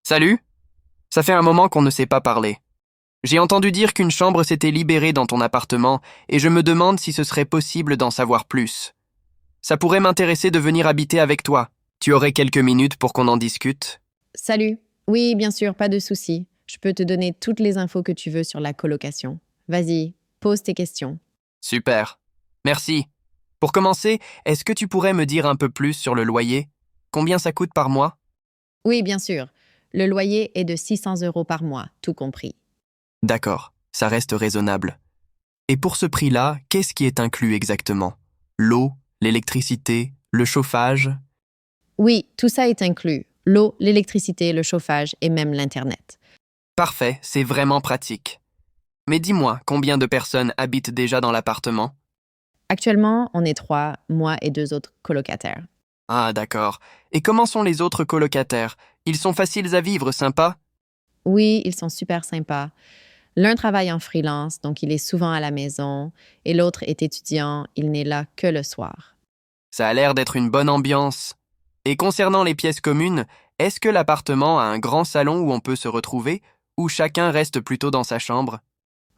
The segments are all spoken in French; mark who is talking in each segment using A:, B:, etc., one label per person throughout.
A: Salut, ça fait un moment qu'on ne s'est pas parlé. J'ai entendu dire qu'une chambre s'était libérée dans ton appartement et je me demande si ce serait possible d'en savoir plus. Ça pourrait m'intéresser de venir habiter avec toi. Tu aurais quelques minutes pour qu'on en discute?
B: Salut. Oui, bien sûr, pas de souci. Je peux te donner toutes les infos que tu veux sur la colocation. Vas-y, pose tes questions.
A: Super. Merci. Pour commencer, est-ce que tu pourrais me dire un peu plus sur le loyer? Combien ça coûte par mois?
B: Oui, bien sûr. Le loyer est de 600 € par mois, tout compris.
A: D'accord, ça reste raisonnable. Et pour ce prix-là, qu'est-ce qui est inclus exactement? L'eau, l'électricité, le chauffage?
B: Oui, tout ça est inclus. L'eau, l'électricité, le chauffage et même l'Internet.
A: Parfait, c'est vraiment pratique. Mais dis-moi, combien de personnes habitent déjà dans l'appartement?
B: Actuellement, on est trois, moi et deux autres colocataires.
A: Ah, d'accord. Et comment sont les autres colocataires? Ils sont faciles à vivre, sympas?
B: Oui, ils sont super sympas. L'un travaille en freelance, donc il est souvent à la maison, et l'autre est étudiant, il n'est là que le soir.
A: Ça a l'air d'être une bonne ambiance. Et concernant les pièces communes, est-ce que l'appartement a un grand salon où on peut se retrouver, ou chacun reste plutôt dans sa chambre?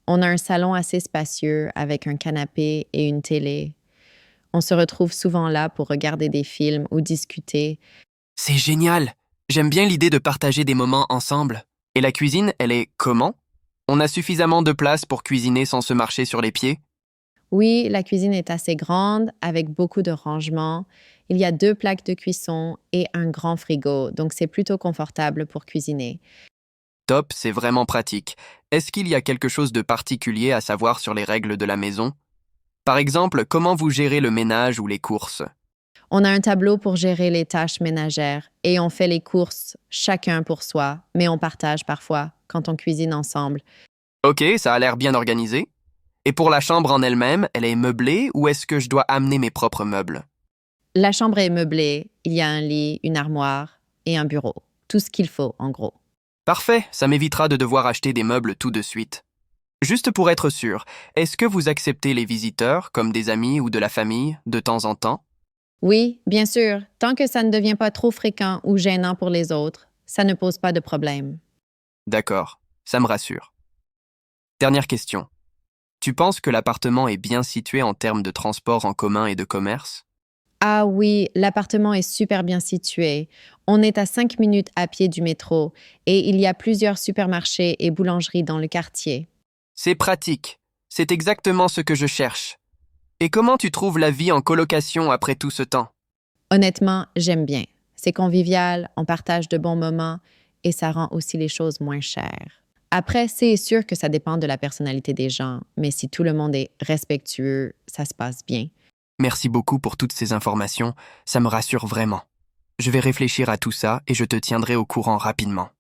B: On a un salon assez spacieux avec un canapé et une télé. On se retrouve souvent là pour regarder des films ou discuter.
A: C'est génial! J'aime bien l'idée de partager des moments ensemble. Et la cuisine, elle est comment? On a suffisamment de place pour cuisiner sans se marcher sur les pieds?
B: Oui, la cuisine est assez grande avec beaucoup de rangements. Il y a 2 plaques de cuisson et un grand frigo, donc c'est plutôt confortable pour cuisiner.
A: Top, c'est vraiment pratique. Est-ce qu'il y a quelque chose de particulier à savoir sur les règles de la maison? Par exemple, comment vous gérez le ménage ou les courses?
B: On a un tableau pour gérer les tâches ménagères et on fait les courses chacun pour soi, mais on partage parfois quand on cuisine ensemble.
A: Ok, ça a l'air bien organisé. Et pour la chambre en elle-même, elle est meublée ou est-ce que je dois amener mes propres meubles?
B: La chambre est meublée, il y a un lit, une armoire et un bureau. Tout ce qu'il faut, en gros.
A: Parfait, ça m'évitera de devoir acheter des meubles tout de suite. Juste pour être sûr, est-ce que vous acceptez les visiteurs, comme des amis ou de la famille, de temps en temps?
B: Oui, bien sûr, tant que ça ne devient pas trop fréquent ou gênant pour les autres, ça ne pose pas de problème.
A: D'accord, ça me rassure. Dernière question. Tu penses que l'appartement est bien situé en termes de transport en commun et de commerce?
B: Ah oui, l'appartement est super bien situé. On est à 5 minutes à pied du métro et il y a plusieurs supermarchés et boulangeries dans le quartier.
A: C'est pratique. C'est exactement ce que je cherche. Et comment tu trouves la vie en colocation après tout ce temps?
B: Honnêtement, j'aime bien. C'est convivial, on partage de bons moments et ça rend aussi les choses moins chères. Après, c'est sûr que ça dépend de la personnalité des gens, mais si tout le monde est respectueux, ça se passe bien.
A: Merci beaucoup pour toutes ces informations, ça me rassure vraiment. Je vais réfléchir à tout ça et je te tiendrai au courant rapidement.